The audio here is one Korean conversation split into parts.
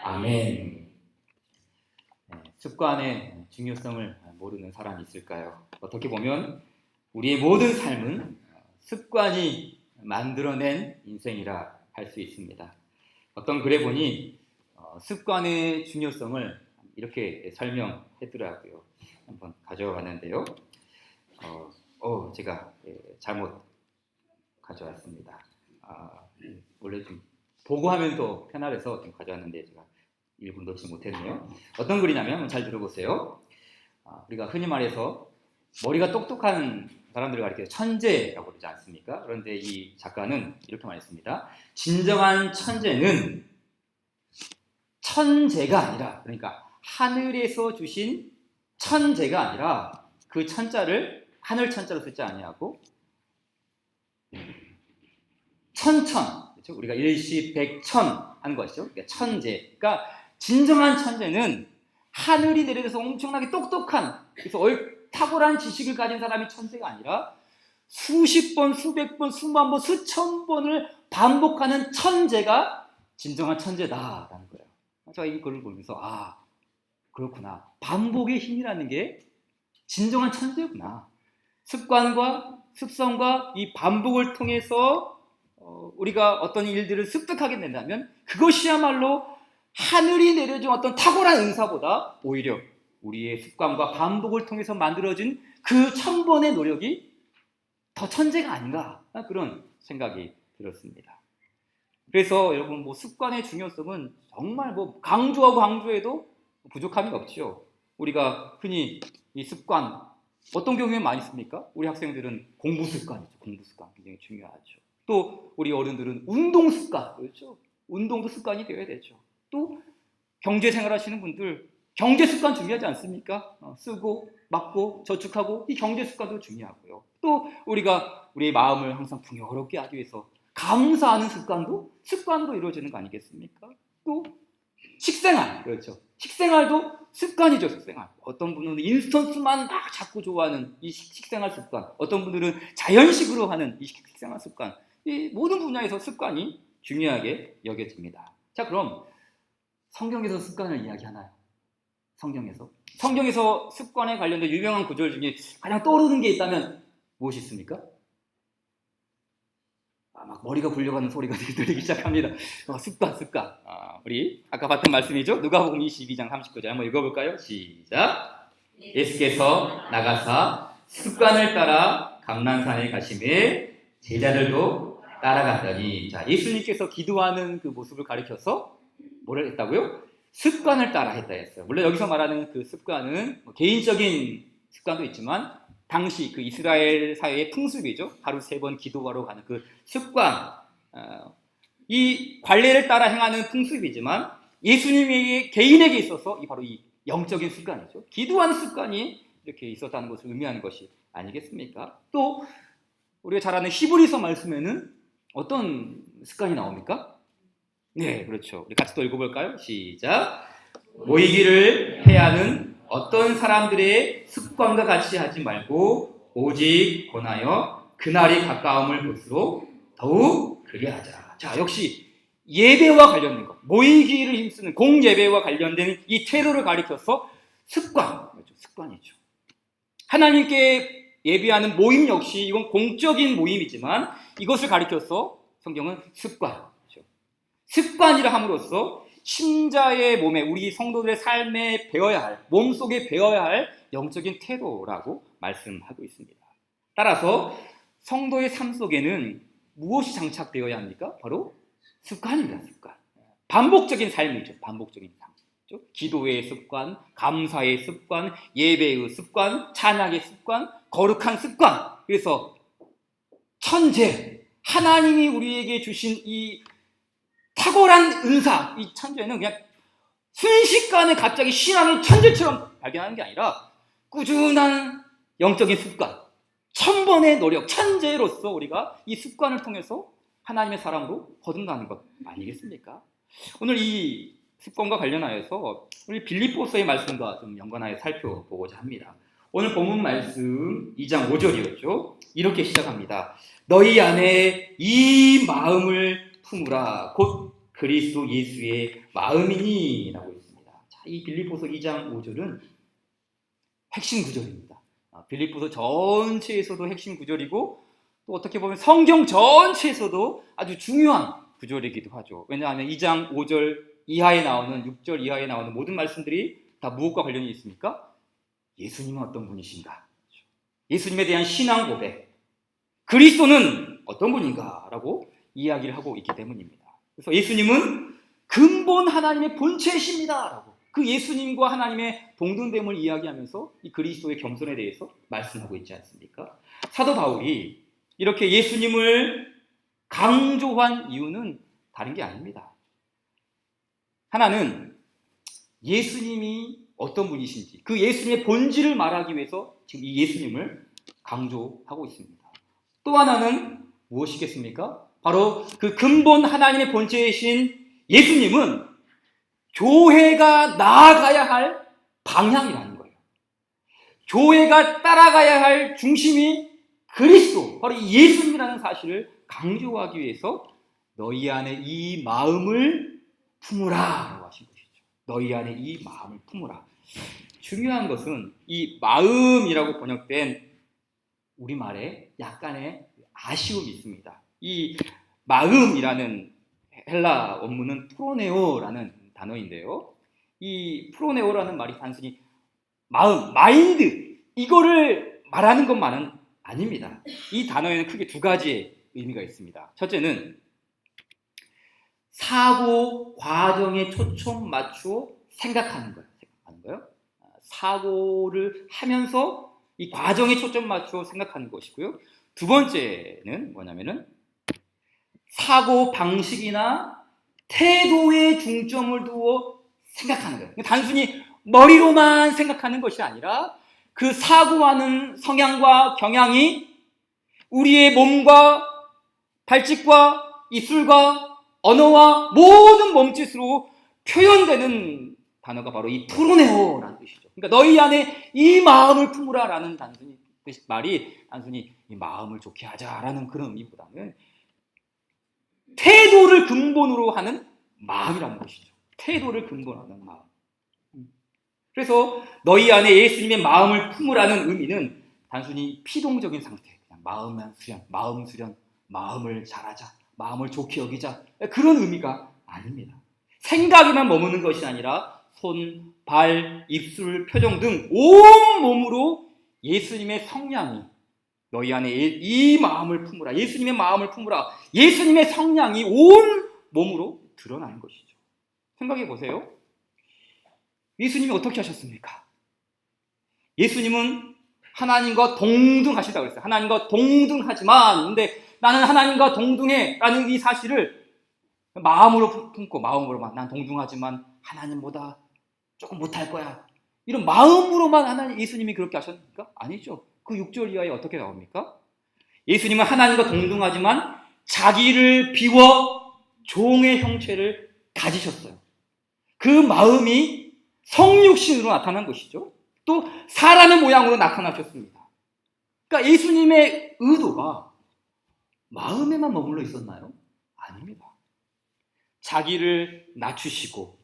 아멘. 습관의 중요성을 모르는 사람이 있을까요? 어떻게 보면 우리의 모든 삶은 습관이 만들어낸 인생이라 할 수 있습니다. 어떤 글에 보니 습관의 중요성을 이렇게 설명했더라고요. 한번 가져와 봤는데요. 제가 잘못 가져왔습니다. 원래 좀 보고 하면 더 편안해서 좀 가져왔는데 제가 일부 놓지 못했네요. 어떤 글이냐면 잘 들어보세요. 우리가 흔히 말해서 머리가 똑똑한 사람들을 가리켜 천재라고 그러지 않습니까? 그런데 이 작가는 이렇게 말했습니다. 진정한 천재는 천재가 아니라, 그러니까 하늘에서 주신 천재가 아니라 그 천자를 하늘 천자로 쓰지 아니하고 천천, 그렇죠? 우리가 일시 백천 하는 것이죠. 그러니까 천재. 그러니까 진정한 천재는 하늘이 내려져서 엄청나게 똑똑한, 그래서 탁월한 지식을 가진 사람이 천재가 아니라 수십 번, 수백 번, 수만 번, 수천 번을 반복하는 천재가 진정한 천재다라는 거예요. 제가 이 글을 보면서 그렇구나. 반복의 힘이라는 게 진정한 천재구나. 습관과 습성과 이 반복을 통해서 우리가 어떤 일들을 습득하게 된다면 그것이야말로 하늘이 내려준 어떤 탁월한 은사보다 오히려 우리의 습관과 반복을 통해서 만들어진 그 1000번의 노력이 더 천재가 아닌가, 그런 생각이 들었습니다. 그래서 여러분, 습관의 중요성은 정말 강조하고 강조해도 부족함이 없죠. 우리가 흔히 이 습관 어떤 경우에 많이 씁니까? 우리 학생들은 공부 습관이죠. 공부 습관 굉장히 중요하죠. 또 우리 어른들은 운동 습관, 그렇죠? 운동도 습관이 되어야 되죠. 또 경제 생활하시는 분들 경제 습관 중요하지 않습니까? 쓰고 막고 저축하고 이 경제 습관도 중요하고요. 또 우리가 우리의 마음을 항상 풍요롭게 하기 위해서 감사하는 습관도 이루어지는 거 아니겠습니까? 또 식생활, 그렇죠. 식생활도 습관이죠. 식생활. 어떤 분은 인스턴트만 막 자꾸 좋아하는 이 식생활 습관, 어떤 분들은 자연식으로 하는 이 식생활 습관, 이 모든 분야에서 습관이 중요하게 여겨집니다. 자, 그럼 성경에서 습관을 이야기하나요? 성경에서 습관에 관련된 유명한 구절 중에 가장 떠오르는 게 있다면 무엇이 있습니까? 막 머리가 굴려가는 소리가 들리기 시작합니다. 습관. 우리 아까 봤던 말씀이죠? 누가복음 22장 39절 한번 읽어볼까요? 시작. 예수께서 나가사 습관을 따라 감난산에 가시매 제자들도 따라갔더니, 자, 예수님께서 기도하는 그 모습을 가리켜서 뭐를 했다고요? 습관을 따라 했다 했어요. 물론 여기서 말하는 그 습관은 개인적인 습관도 있지만 당시 그 이스라엘 사회의 풍습이죠. 하루 3번 기도하러 가는 그 습관, 이 관례를 따라 행하는 풍습이지만 예수님에게 개인에게 있어서 바로 이 영적인 습관이죠. 기도하는 습관이 이렇게 있었다는 것을 의미하는 것이 아니겠습니까? 또 우리가 잘 아는 히브리서 말씀에는 어떤 습관이 나옵니까? 네, 그렇죠. 우리 같이 또 읽어볼까요? 시작. 모이기를 해야 하는 어떤 사람들의 습관과 같이 하지 말고 오직 권하여 그날이 가까움을 볼수록 더욱 그리하자. 자, 역시 예배와 관련된 것, 모이기를 힘쓰는 공예배와 관련된 이 태도를 가리켜서 습관이죠. 하나님께 예배하는 모임 역시 이건 공적인 모임이지만 이것을 가리켜서 성경은 습관이라 함으로써 신자의 몸에, 우리 성도들의 삶에 배워야 할, 몸속에 배워야 할 영적인 태도라고 말씀하고 있습니다. 따라서 성도의 삶 속에는 무엇이 장착되어야 합니까? 바로 습관입니다. 습관. 반복적인 삶이죠. 반복적인 삶. 기도의 습관, 감사의 습관, 예배의 습관, 찬양의 습관, 거룩한 습관. 그래서 천재, 하나님이 우리에게 주신 이 탁월한 은사, 이 천재는 그냥 순식간에 갑자기 신앙의 천재처럼 발견하는 게 아니라 꾸준한 영적인 습관, 1000번의 노력, 천재로서 우리가 이 습관을 통해서 하나님의 사랑으로 거듭나는 것 아니겠습니까? 오늘 이 습관과 관련하여서 우리 빌립보서의 말씀과 좀 연관하여 살펴보고자 합니다. 오늘 본문 말씀 2장 5절이었죠. 이렇게 시작합니다. 너희 안에 이 마음을 품으라. 곧 그리스도 예수의 마음이니 라고 있습니다. 자, 이 빌립보서 2장 5절은 핵심 구절입니다. 빌립보서 전체에서도 핵심 구절이고 또 어떻게 보면 성경 전체에서도 아주 중요한 구절이기도 하죠. 왜냐하면 2장 5절 이하에 나오는 6절 이하에 나오는 모든 말씀들이 다 무엇과 관련이 있습니까? 예수님은 어떤 분이신가? 예수님에 대한 신앙 고백, 그리스도는 어떤 분인가? 라고 이야기를 하고 있기 때문입니다. 그래서 예수님은 근본 하나님의 본체이십니다. 라고 그 예수님과 하나님의 동등됨을 이야기하면서 이 그리스도의 겸손에 대해서 말씀하고 있지 않습니까? 사도 바울이 이렇게 예수님을 강조한 이유는 다른 게 아닙니다. 하나는 예수님이 어떤 분이신지 그 예수님의 본질을 말하기 위해서 지금 이 예수님을 강조하고 있습니다. 또 하나는 무엇이겠습니까? 바로 그 근본 하나님의 본체이신 예수님은 교회가 나아가야 할 방향이라는 거예요. 교회가 따라가야 할 중심이 그리스도, 바로 이 예수님이라는 사실을 강조하기 위해서 너희 안에 이 마음을 품으라 라고 하신 것이죠. 너희 안에 이 마음을 품으라. 중요한 것은 이 마음이라고 번역된 우리말에 약간의 아쉬움이 있습니다. 이 마음이라는 헬라 원문은 프로네오라는 단어인데요. 이 프로네오라는 말이 단순히 마음, 마인드 이거를 말하는 것만은 아닙니다. 이 단어에는 크게 두 가지의 의미가 있습니다. 첫째는 사고 과정에 초점 맞추어 생각하는 거예요. 사고를 하면서 이 과정에 초점 맞추어 생각하는 것이고요. 두 번째는 뭐냐면은 사고 방식이나 태도에 중점을 두어 생각하는 거예요. 단순히 머리로만 생각하는 것이 아니라 그 사고하는 성향과 경향이 우리의 몸과 발짓과 입술과 언어와 모든 몸짓으로 표현되는 단어가 바로 이 프로네오라는 뜻이죠. 그러니까 너희 안에 이 마음을 품으라라는 말이 단순히 이 마음을 좋게 하자라는 그런 의미보다는 태도를 근본으로 하는 마음이라는 것이죠. 태도를 근본으로 하는 마음. 그래서 너희 안에 예수님의 마음을 품으라는 의미는 단순히 피동적인 상태, 그냥 마음 수련, 마음을 잘하자, 마음을 좋게 여기자 그런 의미가 아닙니다. 생각에만 머무는 것이 아니라 손, 발, 입술, 표정 등 온몸으로 예수님의 성량이 너희 안에 이 마음을 품으라. 예수님의 마음을 품으라. 예수님의 성량이 온 몸으로 드러나는 것이죠. 생각해 보세요. 예수님이 어떻게 하셨습니까? 예수님은 하나님과 동등하시다고 그랬어요. 하나님과 동등하지만 근데 나는 하나님과 동등해 라는 이 사실을 마음으로 품고 마음으로만 난 동등하지만 하나님보다 조금 못할 거야. 이런 마음으로만 하나님 예수님이 그렇게 하셨습니까? 아니죠. 그 6절 이하에 어떻게 나옵니까? 예수님은 하나님과 동등하지만 자기를 비워 종의 형체를 가지셨어요. 그 마음이 성육신으로 나타난 것이죠. 또 사람의 모양으로 나타나셨습니다. 그러니까 예수님의 의도가 마음에만 머물러 있었나요? 아닙니다. 자기를 낮추시고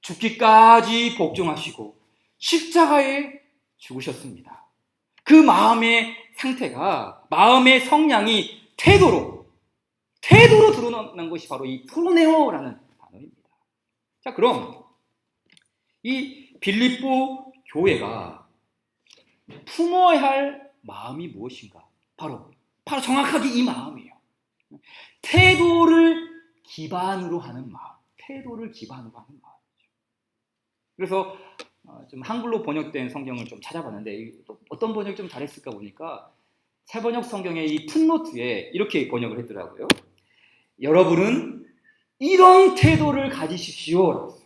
죽기까지 복종하시고 십자가에 죽으셨습니다. 그 마음의 상태가 마음의 성량이 태도로 드러난 것이 바로 이 프로네오라는 단어입니다. 자, 그럼 이 빌립보 교회가 품어야 할 마음이 무엇인가? 바로 정확하게 이 마음이에요. 태도를 기반으로 하는 마음. 그래서 좀 한글로 번역된 성경을 좀 찾아봤는데 어떤 번역이 좀 잘했을까 보니까 새번역 성경의 이 풋노트에 이렇게 번역을 했더라고요. 여러분은 이런 태도를 가지십시오.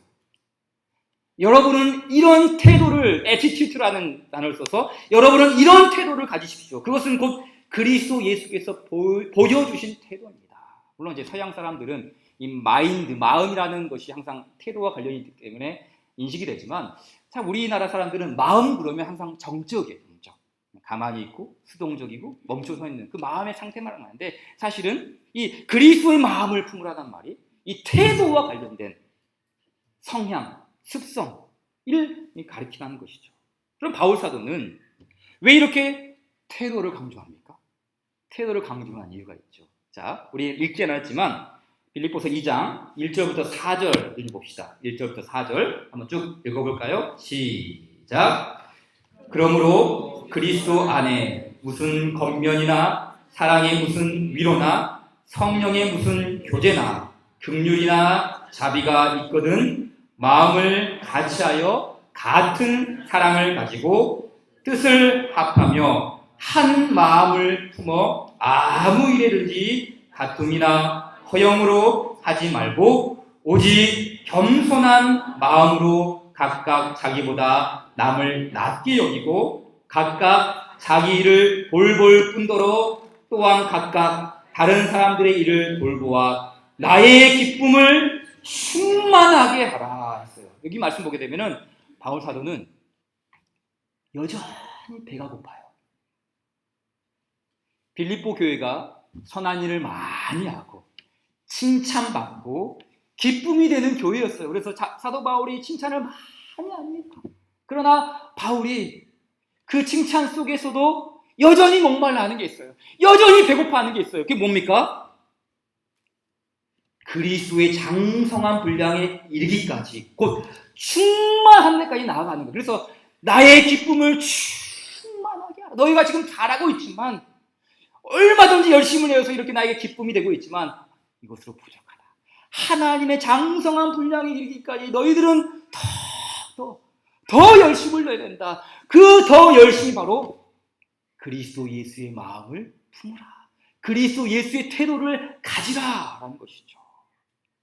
여러분은 이런 태도를 attitude라는 단어를 써서 여러분은 이런 태도를 가지십시오. 그것은 곧 그리스도 예수께서 보여주신 태도입니다. 물론 이제 서양 사람들은 이 마음이라는 것이 항상 태도와 관련이 있기 때문에 인식이 되지만 참 우리나라 사람들은 마음 그러면 항상 정적이에요. 가만히 있고 수동적이고 멈춰 서 있는 그 마음의 상태만 하는데 사실은 이 그리스도의 마음을 품으라는 말이 이 태도와 관련된 성향, 습성을 가리키는 것이죠. 그럼 바울 사도는 왜 이렇게 태도를 강조합니까? 태도를 강조한 이유가 있죠. 자, 우리 읽지 않았지만 빌립보서 2장 1절부터 4절 읽어봅시다. 1절부터 4절 한번 쭉 읽어볼까요? 시작. 그러므로 그리스도 안에 무슨 겉면이나 사랑의 무슨 위로나 성령의 무슨 교제나 긍휼이나 자비가 있거든 마음을 같이하여 같은 사랑을 가지고 뜻을 합하며 한 마음을 품어 아무 일에든지 다툼이나 허영으로 하지 말고 오직 겸손한 마음으로 각각 자기보다 남을 낮게 여기고 각각 자기 일을 돌볼 뿐더러 또한 각각 다른 사람들의 일을 돌보아 나의 기쁨을 충만하게 하라 했어요. 여기 말씀 보게 되면은 바울 사도는 여전히 배가 고파요. 빌립보 교회가 선한 일을 많이 하고 칭찬받고 기쁨이 되는 교회였어요. 그래서 사도 바울이 칭찬을 많이 합니다. 그러나 바울이 그 칭찬 속에서도 여전히 목말라 하는 게 있어요. 여전히 배고파하는 게 있어요. 그게 뭡니까? 그리스도의 장성한 분량에 이르기까지 곧 충만한 데까지 나아가는 거예요. 그래서 나의 기쁨을 충만하게 하라. 너희가 지금 잘하고 있지만 얼마든지 열심을 내어서 이렇게 나에게 기쁨이 되고 있지만 이것으로 부족하다. 하나님의 장성한 분량에 이르기까지 너희들은 더 열심을 내야 된다. 그 더 열심히 바로 그리스도 예수의 마음을 품으라. 그리스도 예수의 태도를 가지라라는 것이죠.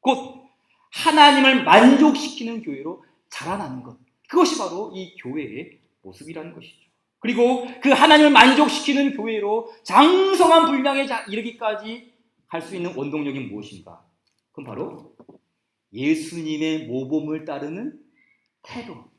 곧 하나님을 만족시키는 교회로 자라나는 것. 그것이 바로 이 교회의 모습이라는 것이죠. 그리고 그 하나님을 만족시키는 교회로 장성한 분량에 이르기까지 할 수 있는 원동력이 무엇인가? 그건 바로 예수님의 모범을 따르는 태도.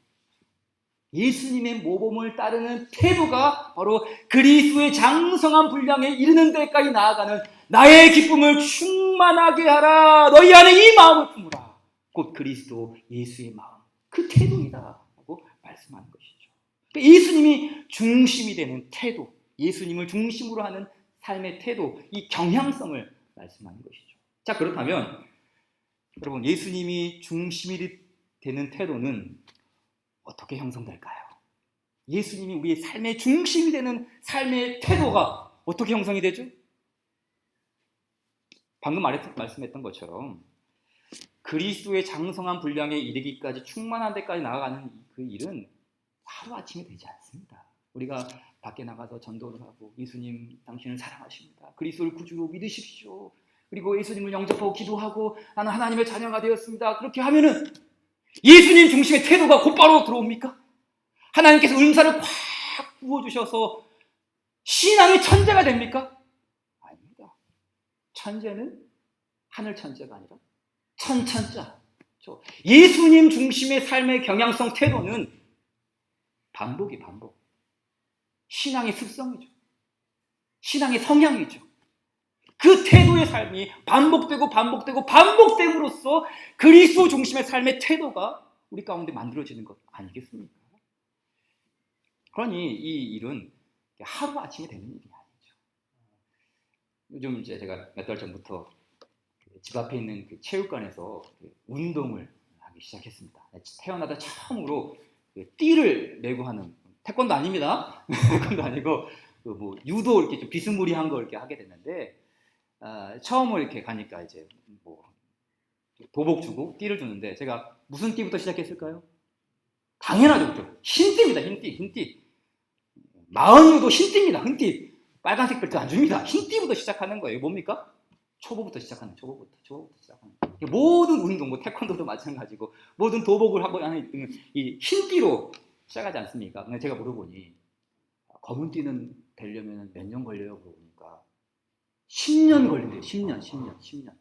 예수님의 모범을 따르는 태도가 바로 그리스도의 장성한 분량에 이르는 데까지 나아가는 나의 기쁨을 충만하게 하라. 너희 안에 이 마음을 품으라. 곧 그리스도 예수의 마음. 그 태도이다. 라고 말씀하는 것이죠. 예수님이 중심이 되는 태도, 예수님을 중심으로 하는 삶의 태도, 이 경향성을 말씀하는 것이죠. 자, 그렇다면 여러분, 예수님이 중심이 되는 태도는 어떻게 형성될까요? 예수님이 우리의 삶의 중심이 되는 삶의 태도가 어떻게 형성이 되죠? 방금 말씀했던 것처럼 그리스도의 장성한 분량에 이르기까지 충만한 데까지 나아가는 그 일은 하루아침에 되지 않습니다. 우리가 밖에 나가서 전도를 하고 예수님 당신을 사랑하십니다. 그리스도를 구주로 믿으십시오. 그리고 예수님을 영접하고 기도하고 나는 하나님의 자녀가 되었습니다. 그렇게 하면은 예수님 중심의 태도가 곧바로 들어옵니까? 하나님께서 은사를 꽉 부어주셔서 신앙의 천재가 됩니까? 아닙니다. 천재는 하늘 천재가 아니라 천천자. 예수님 중심의 삶의 경향성 태도는 반복. 신앙의 습성이죠. 신앙의 성향이죠. 그 태도의 삶이 반복됨으로써 그리스도 중심의 삶의 태도가 우리 가운데 만들어지는 것 아니겠습니까? 그러니 이 일은 하루아침에 되는 일이 아니죠. 요즘 이제 제가 몇 달 전부터 집 앞에 있는 그 체육관에서 운동을 하기 시작했습니다. 태어나다 처음으로 띠를 메고 하는, 태권도 아닙니다. 태권도 아니고 뭐 유도 이렇게 좀 비스무리한 걸 이렇게 하게 됐는데, 처음으로 이렇게 가니까 이제 뭐 도복 주고 띠를 주는데 제가 무슨 띠부터 시작했을까요? 당연하죠. 흰띠입니다. 흰띠. 마흔유도 흰띠입니다. 흰띠. 빨간색 벨트 안 줍니다. 흰띠부터 시작하는 거예요. 뭡니까? 초보부터 시작하는 모든 운동, 뭐 태권도도 마찬가지고 모든 도복을 하고 하는 이 흰띠로 시작하지 않습니까? 근데 제가 물어보니 검은띠는 되려면 몇 년 걸려요? 물어보니까 10년 걸린대요. 10년.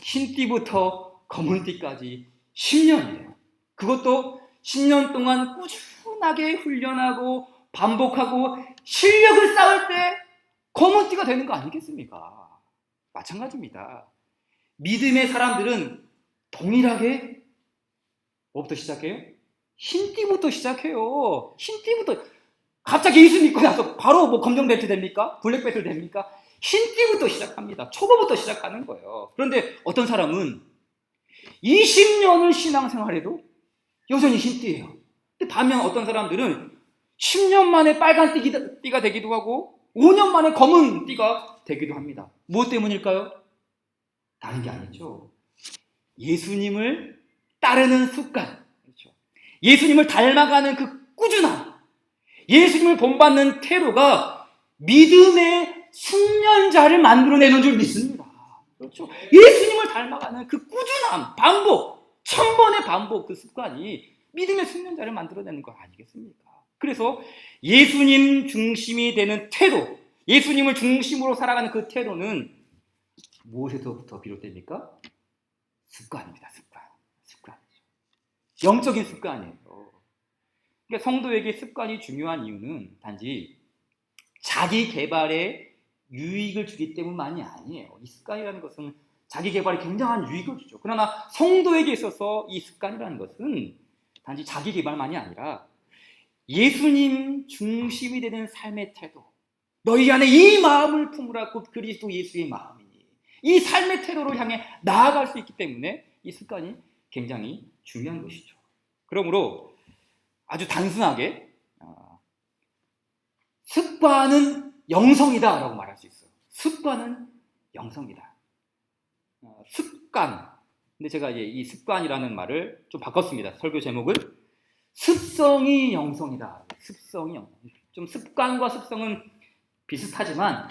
흰띠부터 검은띠까지 10년이에요. 그것도 10년 동안 꾸준하게 훈련하고 반복하고 실력을 쌓을 때 검은띠가 되는 거 아니겠습니까? 마찬가지입니다. 믿음의 사람들은 동일하게 뭐부터 시작해요? 흰띠부터 시작해요. 흰띠부터. 갑자기 예수 믿고 나서 바로 뭐 검정벨트 됩니까? 블랙벨트 됩니까? 흰띠부터 시작합니다. 초보부터 시작하는 거예요. 그런데 어떤 사람은 20년을 신앙생활해도 여전히 흰띠예요. 근데 반면 어떤 사람들은 10년 만에 빨간 띠가 되기도 하고 5년 만에 검은 띠가 되기도 합니다. 무엇 때문일까요? 다른 게 아니죠. 예수님을 따르는 습관, 그렇죠. 예수님을 닮아가는 그 꾸준함, 예수님을 본받는 태도가 믿음의 숙련자를 만들어내는 줄 믿습니다. 그렇죠. 예수님을 닮아가는 그 꾸준함, 반복, 1000번의 반복, 그 습관이 믿음의 숙련자를 만들어내는 거 아니겠습니까? 그래서 예수님 중심이 되는 태도, 예수님을 중심으로 살아가는 그 태도는 무엇에서부터 비롯됩니까? 습관입니다. 습관이죠. 영적인 습관이에요. 그러니까 성도에게 습관이 중요한 이유는 단지 자기 개발에 유익을 주기 때문만이 아니에요. 이 습관이라는 것은 자기 개발에 굉장한 유익을 주죠. 그러나 성도에게 있어서 이 습관이라는 것은 단지 자기 개발만이 아니라 예수님 중심이 되는 삶의 태도, 너희 안에 이 마음을 품으라 곧 그리스도 예수의 마음이니, 이 삶의 태도를 향해 나아갈 수 있기 때문에 이 습관이 굉장히 중요한 것이죠. 그러므로 아주 단순하게 습관은 영성이다 라고 말할 수 있어요. 습관은 영성이다. 습관. 근데 제가 이제 이 습관이라는 말을 좀 바꿨습니다. 설교 제목을 습성이 영성이다. 습성이 영성. 좀 습관과 습성은 비슷하지만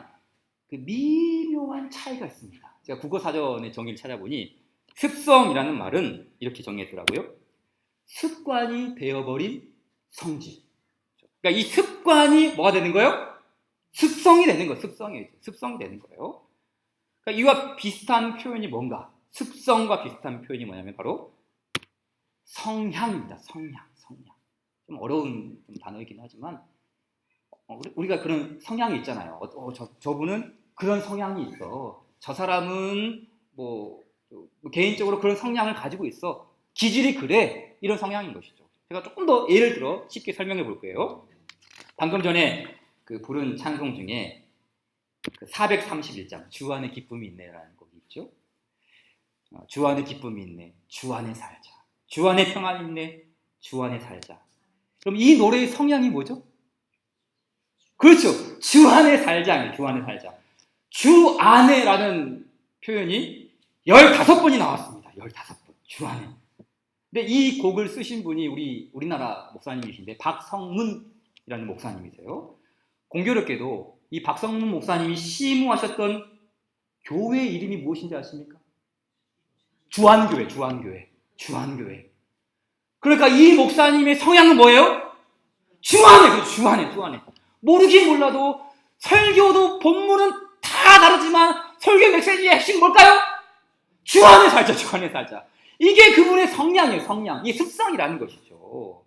그 미묘한 차이가 있습니다. 제가 국어사전의 정의를 찾아보니 습성이라는 말은 이렇게 정의했더라고요. 습관이 되어버린 성질. 그러니까 이 습관이 뭐가 되는 거예요? 습성이 되는 거예요. 습성이 되는 거예요. 그러니까 이와 비슷한 표현이 뭔가? 습성과 비슷한 표현이 뭐냐면 바로 성향입니다. 성향. 좀 어려운 단어이긴 하지만 우리가 그런 성향이 있잖아요. 저분은 그런 성향이 있어. 저 사람은 뭐 개인적으로 그런 성향을 가지고 있어. 기질이 그래. 이런 성향인 것이죠. 제가 조금 더 예를 들어 쉽게 설명해 볼게요. 방금 전에 그 부른 찬송 중에 그 431장 주 안에 기쁨이 있네라는 곡이 있죠. 주 안에 기쁨이 있네. 주 안에 살자. 주 안에 평안이 있네. 주 안에 살자. 그럼 이 노래의 성향이 뭐죠? 그렇죠. 주 안에 살자. 주 안에 살자. 주 안에라는 표현이 15번이 나왔습니다. 15번. 주 안에. 근데 이 곡을 쓰신 분이 우리나라 목사님이신데 박성문이라는 목사님이세요. 공교롭게도 이 박성문 목사님이 시무하셨던 교회 이름이 무엇인지 아십니까? 주안교회. 그러니까 이 목사님의 성향은 뭐예요? 주 안에. 모르긴 몰라도 설교도 본문은 다 다르지만 설교 메시지의 핵심 뭘까요? 주 안에 살자. 이게 그분의 성향이에요. 이 습성이라는 것이죠.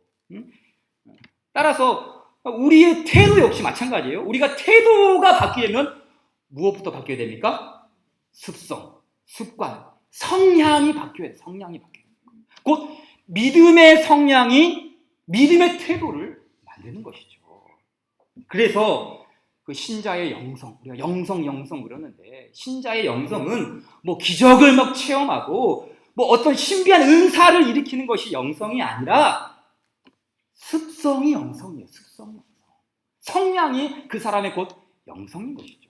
따라서 우리의 태도 역시 마찬가지예요. 우리가 태도가 바뀌려면 무엇부터 바뀌어야 됩니까? 습관, 성향이 바뀌어야 돼요. 곧 믿음의 성향이 믿음의 태도를 만드는 것이죠. 그래서 그 신자의 영성, 우리가 영성 그러는데 신자의 영성은 뭐 기적을 막 체험하고 뭐 어떤 신비한 은사를 일으키는 것이 영성이 아니라 습성이 영성이에요. 성향이 그 사람의 곧 영성인 것이죠.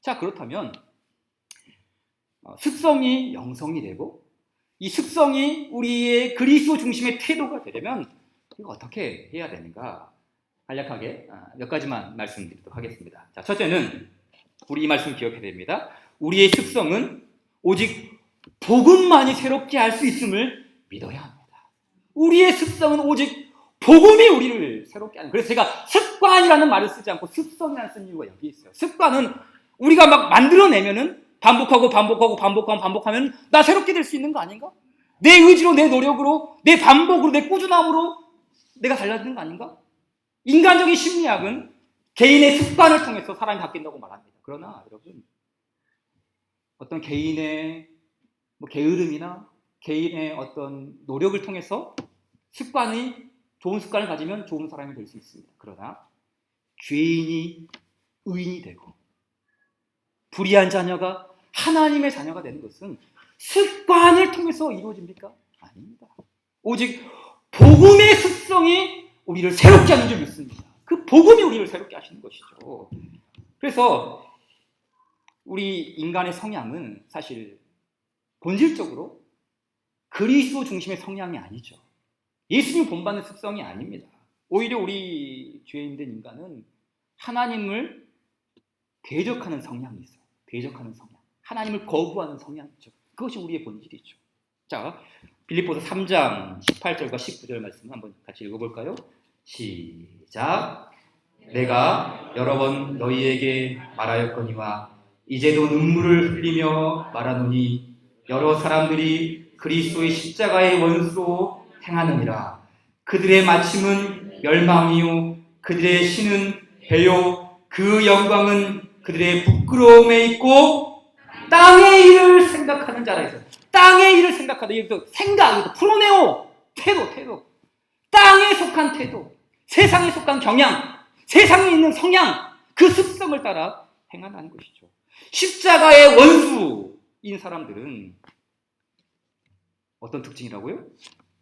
자, 그렇다면 습성이 영성이 되고 이 습성이 우리의 그리스도 중심의 태도가 되려면 이거 어떻게 해야 되는가? 간략하게 몇 가지만 말씀드리도록 하겠습니다. 자, 첫째는 우리 이 말씀 기억해야 됩니다. 우리의 습성은 오직 복음만이 새롭게 할 수 있음을 믿어야 합니다. 우리의 습성은 오직 복음이 우리를 새롭게 하는. 그래서 제가 습관이라는 말을 쓰지 않고 습성이라는 쓴 이유가 여기 있어요. 습관은 우리가 막 만들어내면은 반복하면 나 새롭게 될 수 있는 거 아닌가? 내 의지로, 내 노력으로, 내 반복으로, 내 꾸준함으로 내가 달라지는 거 아닌가? 인간적인 심리학은 개인의 습관을 통해서 사람이 바뀐다고 말합니다. 그러나 여러분, 어떤 개인의 뭐 게으름이나 개인의 어떤 노력을 통해서 좋은 습관을 가지면 좋은 사람이 될 수 있습니다. 그러나 죄인이 의인이 되고 불의한 자녀가 하나님의 자녀가 되는 것은 습관을 통해서 이루어집니까? 아닙니다. 오직 복음의 습성이 우리를 새롭게 하는 줄 믿습니다. 그 복음이 우리를 새롭게 하시는 것이죠. 그래서 우리 인간의 성향은 사실 본질적으로 그리스도 중심의 성향이 아니죠. 예수님 본받는 습성이 아닙니다. 오히려 우리 죄인된 인간은 하나님을 대적하는 성향이 있어요. 대적하는 성향. 하나님을 거부하는 성향이죠. 그것이 우리의 본질이죠. 자, 빌립보서 3장 18절과 19절 말씀 한번 같이 읽어볼까요? 시작. 내가 여러 번 너희에게 말하였거니와 이제도 눈물을 흘리며 말하노니 여러 사람들이 그리스도의 십자가의 원수로 행하느니라. 그들의 마침은 멸망이요 그들의 신은 배요 그 영광은 그들의 부끄러움에 있고 땅의 일을 생각하는 자라 했어요. 땅의 일을 생각하다. 여기서 생각, 여기서 프로네오, 태도. 땅에 속한 태도, 세상에 속한 경향, 세상에 있는 성향, 그 습성을 따라 행한다는 것이죠. 십자가의 원수인 사람들은 어떤 특징이라고요?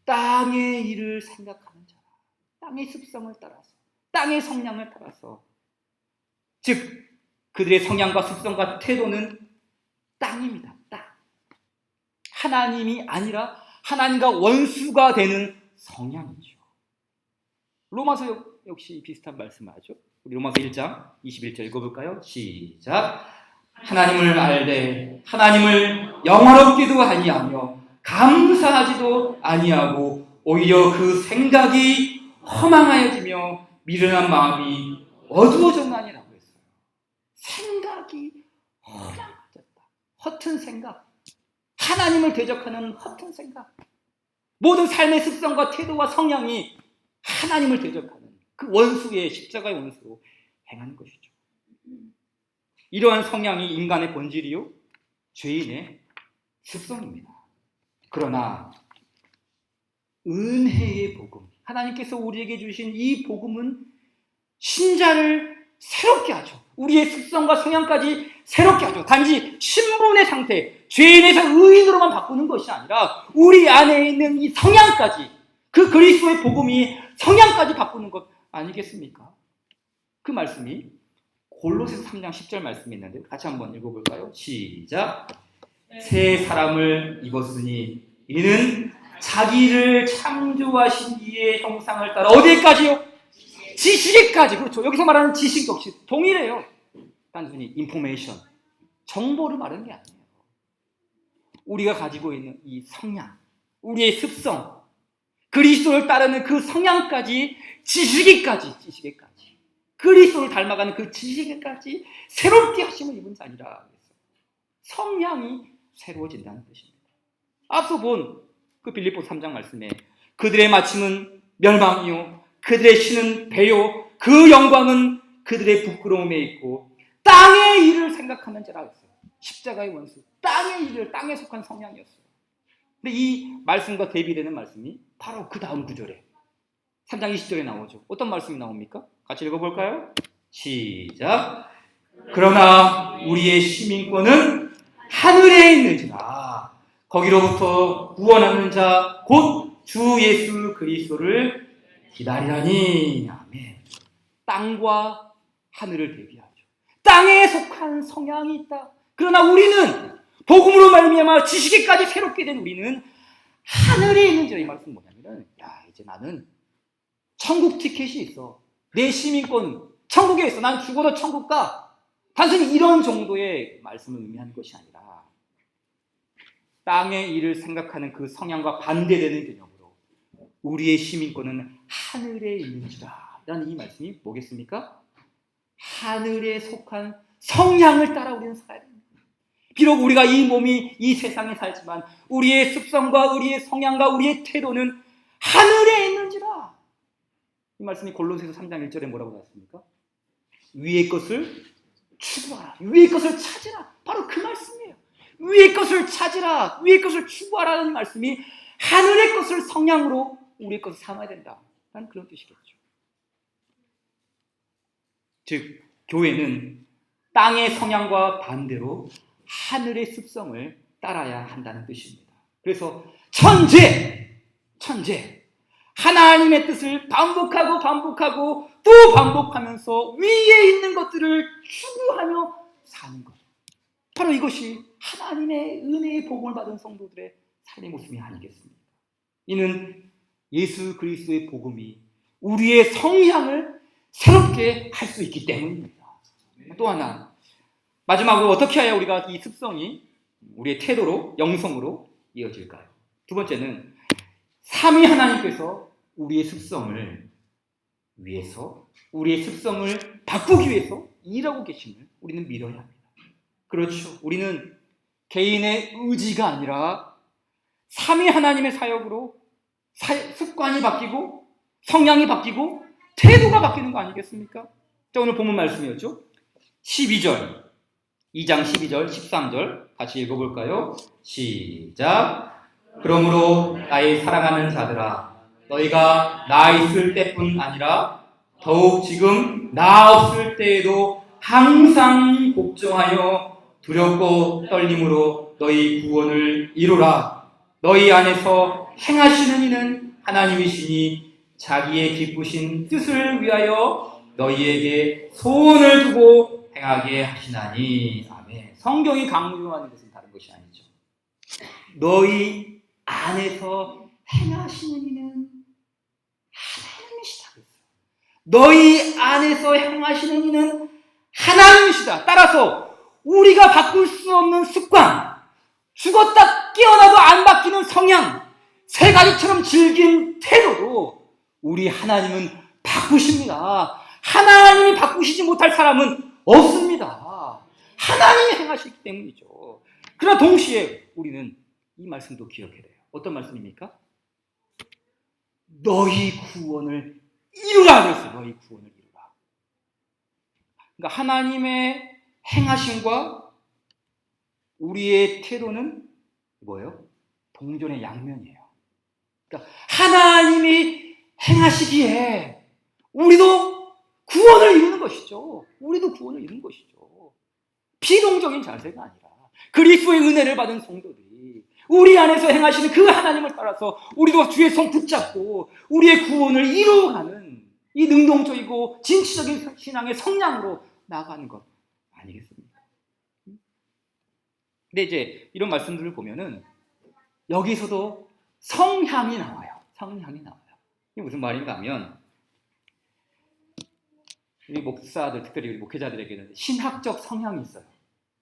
땅의 일을 생각하는 자라. 땅의 습성을 따라서, 땅의 성향을 따라서. 즉, 그들의 성향과 습성과 태도는 땅입니다. 땅. 하나님이 아니라 하나님과 원수가 되는 성향이죠. 로마서 역시 비슷한 말씀을 하죠. 우리 로마서 1장 21절 읽어볼까요? 시작. 하나님을 알되 하나님을 영화롭게도 아니하며 감사하지도 아니하고 오히려 그 생각이 허망하여지며 미련한 마음이 어두워졌나니라고 했어요. 생각이 허망해졌다. 허튼 생각. 하나님을 대적하는 허튼 생각. 모든 삶의 습성과 태도와 성향이 하나님을 대적하는 그 원수의 십자가의 원수로 행하는 것이죠. 이러한 성향이 인간의 본질이요 죄인의 습성입니다. 그러나 은혜의 복음, 하나님께서 우리에게 주신 이 복음은 신자를 새롭게 하죠. 우리의 습성과 성향까지 새롭게 하죠. 단지 신분의 상태, 죄인에서 의인으로만 바꾸는 것이 아니라 우리 안에 있는 이 성향까지, 그 그리스도의 복음이 성향까지 바꾸는 것 아니겠습니까? 그 말씀이 골로새서 3장 10절 말씀이 있는데 같이 한번 읽어볼까요? 시작. 새 사람을 입었으니 이는 자기를 창조하신 이의 형상을 따라 어디까지요? 지식에까지. 그렇죠. 여기서 말하는 지식 역시 동일해요. 단순히 인포메이션, 정보를 말하는 게 아니에요. 우리가 가지고 있는 이 성향, 우리의 습성, 그리스도를 따르는 그 성향까지 지식에까지 그리스도를 닮아가는 그 지식에까지 새롭게 하심을 입은 자니라. 성향이 새로워진다는 뜻입니다. 앞서 본 그 빌립보 3장 말씀에 그들의 마침은 멸망이요 그들의 신은 배요 그 영광은 그들의 부끄러움에 있고 땅의 일을 생각하는 자라 했어요. 십자가의 원수, 땅의 일을, 땅에 속한 성향이었어요. 근데 이 말씀과 대비되는 말씀이 바로 그 다음 구절에 3장 20절에 나오죠. 어떤 말씀이 나옵니까? 같이 읽어볼까요? 시작. 그러나 우리의 시민권은 하늘에 있는지라 거기로부터 구원하는 자 곧 주 예수 그리스도를 기다리라니. 아멘. 땅과 하늘을 대비하죠. 땅에 속한 성향이 있다. 그러나 우리는 복음으로 말미암아 지식에까지 새롭게 된 우리는 하늘에 있는 자. 이 말씀 뭐냐면은 이제 나는 천국 티켓이 있어. 내 시민권 천국에 있어. 난 죽어도 천국 가. 단순히 이런 정도의 말씀을 의미하는 것이 아니라 땅의 일을 생각하는 그 성향과 반대되는 개념으로 우리의 시민권은 하늘에 있는지라 라는 이 말씀이 뭐겠습니까? 하늘에 속한 성향을 따라 우리는 살아야 됩니다. 비록 우리가 이 몸이 이 세상에 살지만 우리의 습성과 우리의 성향과 우리의 태도는 하늘에 있는지라. 이 말씀이 골로새서 3장 1절에 뭐라고 나왔습니까? 위의 것을 추구하라. 위의 것을 찾으라. 바로 그 말씀이에요. 위의 것을 찾으라, 위의 것을 추구하라는 말씀이 하늘의 것을 성향으로 우리의 것을 삼아야 된다 라는 그런 뜻이겠죠. 즉 교회는 땅의 성향과 반대로 하늘의 습성을 따라야 한다는 뜻입니다. 그래서 천재 하나님의 뜻을 반복하고 또 반복하면서 위에 있는 것들을 추구하며 사는 것, 바로 이것이 하나님의 은혜의 복음을 받은 성도들의 삶의 모습이 아니겠습니까? 이는 예수 그리스도의 복음이 우리의 성향을 새롭게 할 수 있기 때문입니다. 또 하나, 마지막으로 어떻게 해야 우리가 이 습성이 우리의 태도로, 영성으로 이어질까요? 두 번째는 삼위 하나님께서 우리의 습성을 위해서, 우리의 습성을 바꾸기 위해서 일하고 계심을 우리는 믿어야 합니다. 그렇죠. 우리는 개인의 의지가 아니라 삼위 하나님의 사역으로 습관이 바뀌고 성향이 바뀌고 태도가 바뀌는 거 아니겠습니까? 자, 오늘 본문 말씀이었죠. 12절, 2장 12절, 13절 같이 읽어볼까요? 시작. 그러므로 나의 사랑하는 자들아, 너희가 나 있을 때뿐 아니라 더욱 지금 나 없을 때에도 항상 걱정하여 두렵고 떨림으로 너희 구원을 이루라. 너희 안에서 행하시는 이는 하나님이시니 자기의 기쁘신 뜻을 위하여 너희에게 소원을 두고 행하게 하시나니. 아멘. 성경이 강조하는 것은 다른 것이 아니죠. 너희 안에서 행하시는 이는 하나님이시다. 너희 안에서 행하시는 이는 하나님이시다. 따라서 우리가 바꿀 수 없는 습관, 죽었다 깨어나도 안 바뀌는 성향, 새 가지처럼 질긴 태도도 우리 하나님은 바꾸십니다. 하나님이 바꾸시지 못할 사람은 없습니다. 하나님이 행하시기 때문이죠. 그러나 동시에 우리는 이 말씀도 기억해야 돼요. 어떤 말씀입니까? 너희 구원을 이루라 그랬어요. 너희 구원을 이루라. 그러니까 하나님의 행하심과 우리의 태도는 뭐예요? 동전의 양면이에요. 그러니까 하나님이 행하시기에 우리도 구원을 이루는 것이죠. 우리도 구원을 이루는 것이죠. 비동적인 자세가 아니라 그리스도의 은혜를 받은 성도들이 우리 안에서 행하시는 그 하나님을 따라서 우리도 주의 손 붙잡고 우리의 구원을 이루어가는 이 능동적이고 진취적인 신앙의 성향으로 나아가는 것 아니겠습니까? 근데 이제 이런 말씀들을 보면은 여기서도 성향이 나와요. 성향이 나와요. 이게 무슨 말인가 하면 우리 목사들, 특별히 우리 목회자들에게는 신학적 성향이 있어요.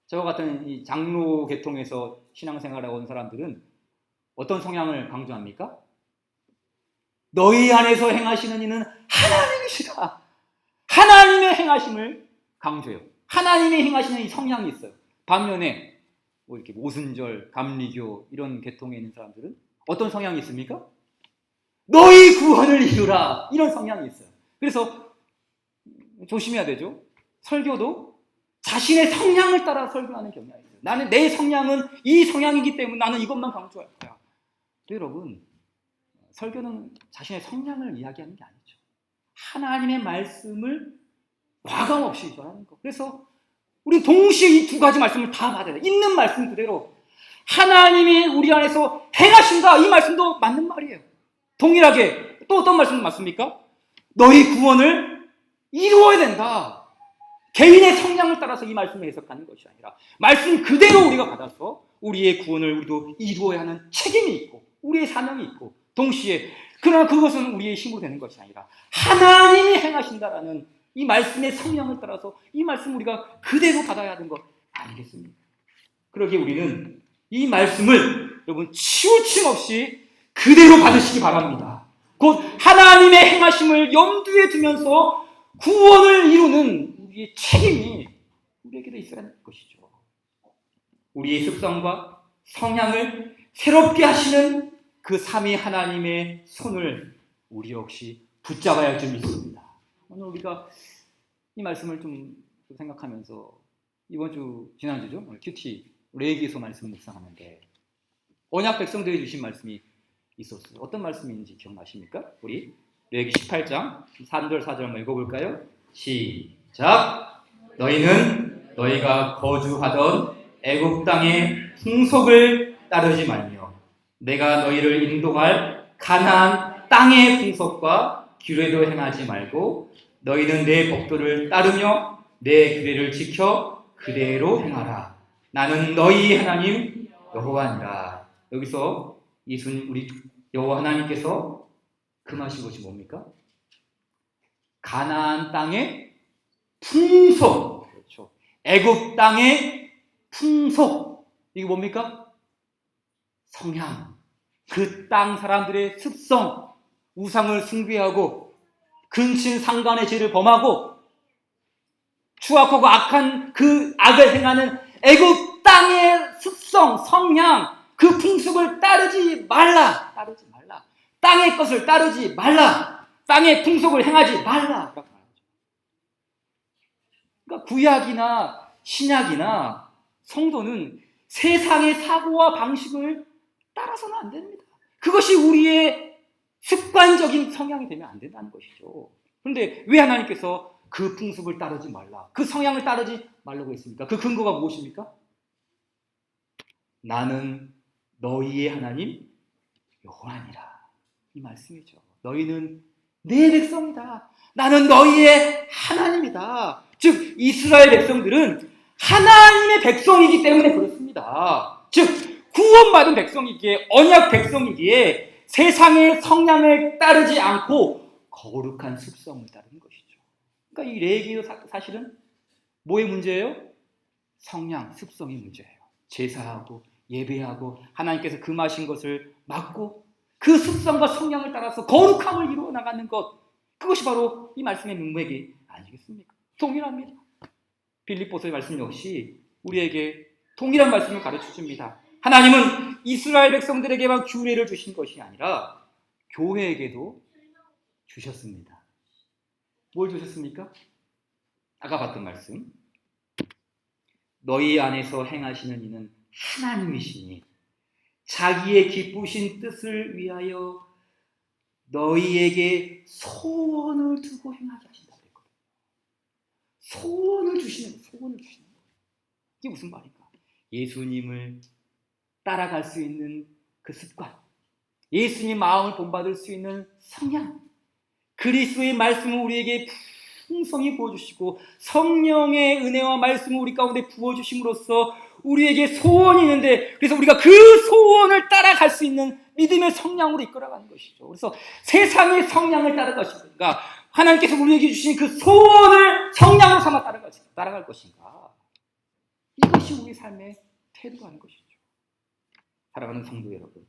저와 같은 이 장로 계통에서 신앙생활을 온 사람들은 어떤 성향을 강조합니까? 너희 안에서 행하시는 이는 하나님이시다. 하나님의 행하심을 강조해요. 하나님의 행하시는 이 성향이 있어요. 반면에 뭐 이렇게 모순절, 감리교 이런 계통에 있는 사람들은 어떤 성향이 있습니까? 너희 구원을 이루라. 이런 성향이 있어요. 그래서 조심해야 되죠. 설교도 자신의 성향을 따라 설교하는 경향이 있어요. 나는 내 성향은 이 성향이기 때문에 나는 이것만 강조할 거야. 여러분, 설교는 자신의 성향을 이야기하는 게 아니죠. 하나님의 말씀을 과감 없이 전하는 거. 그래서 우리 동시에 이 두 가지 말씀을 다 받아야 돼. 있는 말씀 그대로 하나님이 우리 안에서 행하신다. 이 말씀도 맞는 말이에요. 동일하게 또 어떤 말씀 맞습니까? 너희 구원을 이루어야 된다. 개인의 성향을 따라서 이 말씀을 해석하는 것이 아니라 말씀 그대로 우리가 받아서 우리의 구원을 우리도 이루어야 하는 책임이 있고 우리의 사명이 있고 동시에 그러나 그것은 우리의 힘으로 되는 것이 아니라 하나님이 행하신다라는 이 말씀의 성향을 따라서 이 말씀 우리가 그대로 받아야 하는 것 아니겠습니까? 그러기에 우리는 이 말씀을 여러분 치우침 없이 그대로 받으시기 바랍니다. 곧 하나님의 행하심을 염두에 두면서 구원을 이루는 우리의 책임이 우리에게도 있어야 하는 것이죠. 우리의 습성과 성향을 새롭게 하시는 그 삼위 하나님의 손을 우리 역시 붙잡아야 할 줄 믿습니다. 오늘 우리가 이 말씀을 좀 생각하면서 이번 주 지난주죠. 오늘 큐티 레위기서 말씀을 묵상하는데 언약 백성들이 주신 말씀이 있었어요. 어떤 말씀인지 기억나십니까? 우리 레위기 18장 3절 4절 한번 읽어볼까요? 시작. 너희는 너희가 거주하던 애굽 땅의 풍속을 따르지 말며 내가 너희를 인도할 가나안 땅의 풍속과 규례도 행하지 말고 너희는 내 법도를 따르며 내 규례를 지켜 그대로 행하라. 나는 너희 하나님 여호와니라. 여기서 우리 여호와 하나님께서 금하신 것이 뭡니까? 가나안 땅의 풍속. 그렇죠. 애굽 땅의 풍속. 이게 뭡니까? 성향. 그 땅 사람들의 습성. 우상을 숭배하고 근친 상간의 죄를 범하고 추악하고 악한 그 악을 행하는 애굽 땅의 습성, 성향, 그 풍습을 따르지 말라. 따르지 말라. 땅의 것을 따르지 말라. 땅의 풍속을 행하지 말라. 그러니까 구약이나 신약이나 성도는 세상의 사고와 방식을 따라서는 안 됩니다. 그것이 우리의 습관적인 성향이 되면 안 된다는 것이죠. 그런데 왜 하나님께서 그 풍습을 따르지 말라, 그 성향을 따르지 말라고 했습니까? 그 근거가 무엇입니까? 나는 너희의 하나님 여호와니라. 이 말씀이죠. 너희는 내 백성이다. 나는 너희의 하나님이다. 즉 이스라엘 백성들은 하나님의 백성이기 때문에 그렇습니다. 즉 구원받은 백성이기에, 언약 백성이기에 세상의 성향을 따르지 않고 거룩한 습성을 따르는 것이죠. 그러니까 이 레위기도 사실은 뭐의 문제예요? 성향, 습성의 문제예요. 제사하고 예배하고 하나님께서 금하신 것을 막고 그 습성과 성향을 따라서 거룩함을 이루어 나가는 것, 그것이 바로 이 말씀의 문맥이 아니겠습니까? 동일합니다. 빌립보서의 말씀 역시 우리에게 동일한 말씀을 가르쳐 줍니다. 하나님은 이스라엘 백성들에게만 규례를 주신 것이 아니라 교회에게도 주셨습니다. 뭘 주셨습니까? 아까 봤던 말씀. 너희 안에서 행하시는 이는 하나님이시니 자기의 기쁘신 뜻을 위하여 너희에게 소원을 두고 행하게 하신다고 했거든요. 소원을 주시는 거예요. 소원을 주시는 거예요. 이게 무슨 말일까? 예수님을 따라갈 수 있는 그 습관, 예수님 마음을 본받을 수 있는 성향, 그리스도의 말씀을 우리에게 풍성히 부어주시고 성령의 은혜와 말씀을 우리 가운데 부어주심으로써 우리에게 소원이 있는데, 그래서 우리가 그 소원을 따라갈 수 있는 믿음의 성향으로 이끌어가는 것이죠. 그래서 세상의 성향을 따라갈 것인가, 하나님께서 우리에게 주신 그 소원을 성향으로 삼아 따라갈 것인가, 이것이 우리 삶의 태도가 하는 것이죠. 사랑하는 성도 여러분,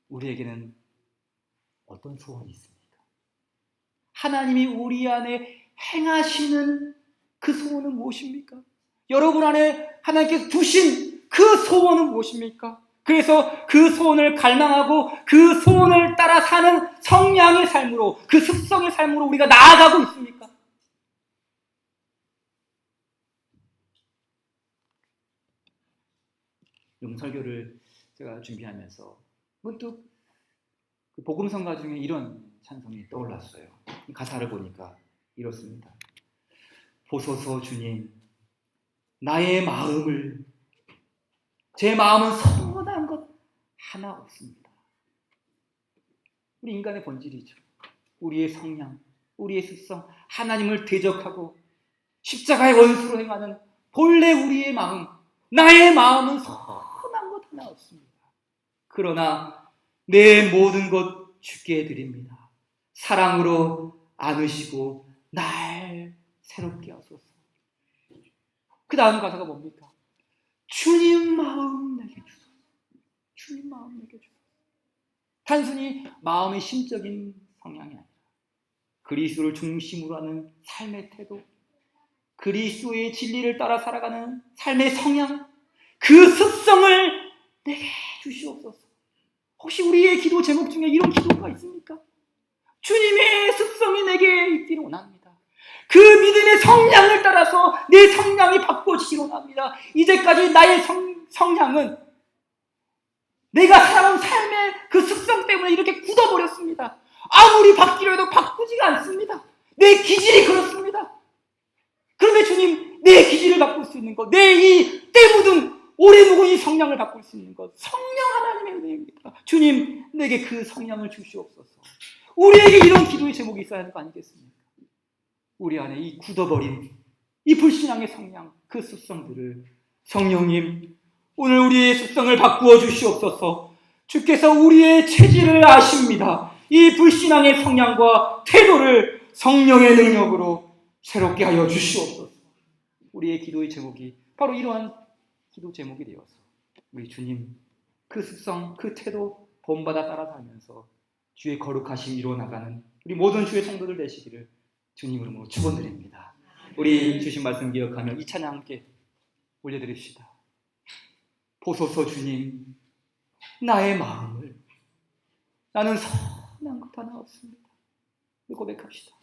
우리에게는 어떤 소원이 있습니까? 하나님이 우리 안에 행하시는 그 소원은 무엇입니까? 여러분 안에 하나님께서 두신 그 소원은 무엇입니까? 그래서 그 소원을 갈망하고 그 소원을 따라 사는 성량의 삶으로, 그 습성의 삶으로 우리가 나아가고 있습니까? 용설교를 제가 준비하면서 문득 그 복음성가 중에 이런 찬송이 떠올랐어요. 가사를 보니까 이렇습니다. 보소서 주님, 나의 마음을, 제 마음은 선한 것 하나 없습니다. 우리 인간의 본질이죠. 우리의 성향, 우리의 습성, 하나님을 대적하고 십자가의 원수로 행하는 본래 우리의 마음, 나의 마음은 선한 것 하나 없습니다. 그러나 내 모든 것 주께 드립니다. 사랑으로 안으시고 날 새롭게 하소서. 그 다음 가사가 뭡니까? 주님 마음 내게 주소서. 주님 마음 내게 주소서. 단순히 마음의 심적인 성향이 아니라 그리스도를 중심으로 하는 삶의 태도, 그리스도의 진리를 따라 살아가는 삶의 성향, 그 습성을 내게 주시옵소서. 혹시 우리의 기도 제목 중에 이런 기도가 있습니까? 주님의 습성이 내게 있기를 원합니다. 그 믿음의 성량을 따라서 내 성량이 바꿔지기를 원합니다. 이제까지 나의 성향은 내가 살아온 삶의 그 습성 때문에 이렇게 굳어버렸습니다. 아무리 바뀌려 해도 바꾸지가 않습니다. 내 기질이 그렇습니다. 그런데 주님, 내 기질을 바꿀 수 있는 것, 내 이 때 묻은 오래 묵은 이 성향을 바꿀 수 있는 것, 성령 하나님의 은혜입니다. 주님, 내게 그 성향을 주시옵소서. 우리에게 이런 기도의 제목이 있어야 하는 거 아니겠습니까? 우리 안에 이 굳어버린 이 불신앙의 성향, 그 습성들을 성령님, 오늘 우리의 습성을 바꾸어 주시옵소서. 주께서 우리의 체질을 아십니다. 이 불신앙의 성향과 태도를 성령의 능력으로 새롭게 하여 주시옵소서. 우리의 기도의 제목이 바로 이러한 기도 제목이 되어서 우리 주님 그 습성, 그 태도 본받아 따라 살면서 주의 거룩하심 이루어나가는 우리 모든 주의 성도들 되시기를 주님 이름으로 축원드립니다. 우리 주신 말씀 기억하며 이 찬양 함께 올려드립시다. 보소서 주님, 나의 마음을 나는 선한 것 하나 없습니다. 고백합시다.